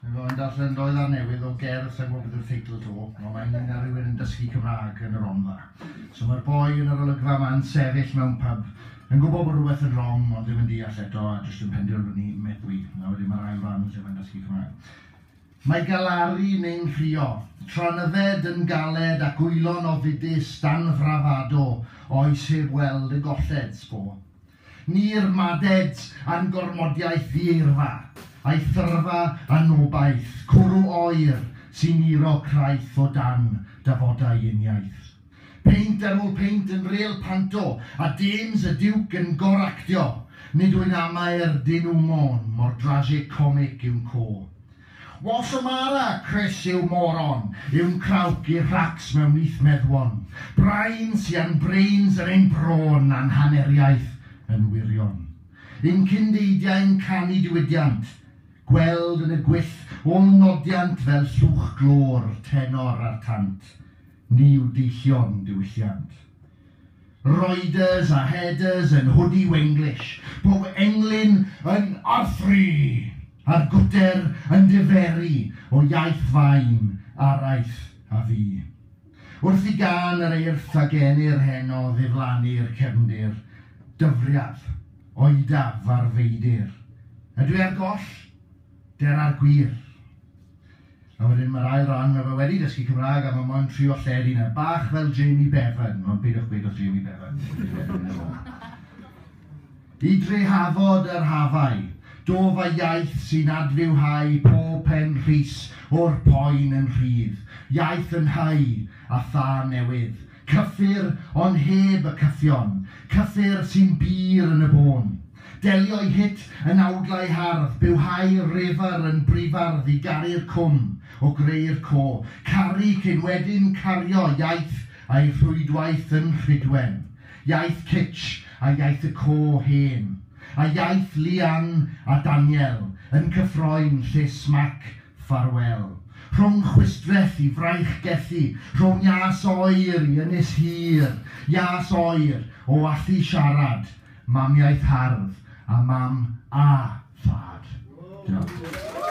Yn darllen doedd ar newydd o gerdd sy'n gwybod beth yw'r teitl to, ond mae'n un ar rhywun yn dysgu Cymraeg yn yr Rhondda. So mae'r boi yn yr olygfa ma'n sefyll mewn pub, yn gwybod bod rhywbeth yn wrong, ond ddim yn deall eto, a jyst yn penderfynu meddwi. A wedyn mae'r ail ran sef yn dysgu Cymraeg. Mae galaru neu'n rhio, tra'n yfed yn galed ac wylon o fudus dan frafado, oes heb weld y golled sbo. Ni'r maded a'n gormodiaeth ddiirfa, a'i thyrfa a nobaith, cwrw oer sy'n niro craith o dan dafodau uniaeth. Peint ar ôl peint yn real panto, a James y Duke yn goractio, nid wy'n amaer dyn nhw mon, mor drasic comic yw'n co. Wasamara, Chris yw moron, yw'n crawc i'r rhacs mewn nyth meddwon. Brain sy'n brains yr ein bron a'n haneriaeth yn wirion. Un cyndeidiau'n canu diwydiant, gweld yn y gwyll o'n nodiant fel llwch glor, tenor a'r tant. Ni yw deillion diwylliant. Roiders a headers yn hoodie Wenglish, pob englyn yn arthri, a'r gwter yn diferu o iaith fain, araith a fi. Wrth i gan yr eirth a genir heno ddiflannu'r cefndir, dyfriad, oedaf ar feidir. Ydw i ar goll? Der ar gwir. A wedyn mae'r ail ran, mae fe wedi dysgu Cymraeg a mae moyn trio lled yna. Bach fel Jamie Bevan, mae'n beidiwch gweud o Jamie Bevan. I drehafod yr hafau, dof a iaith sy'n adfywhau pob pen rhys o'r poen yn rhydd. Iaith yn hau a tha newydd. Cyffur ond heb y cyffion. Cyffur sy'n bir yn y bôn. Delio'i hit yn awdlau hardd, bywhau rifar yn brifardd i garu'r cwm o greu'r co. Caru cyn wedyn cario iaith a'i rhwydwaith yn rhydwen. Iaith kitsch a iaith y co hen. A iaith Lian a Daniel yn cyffroen lle smac ffarwel. Rhwng chwistreth i fraich gethu, rhwng ias oer i ynys hir, ias oer o allu siarad, mamiaeth hardd a mam a thad. Diolch.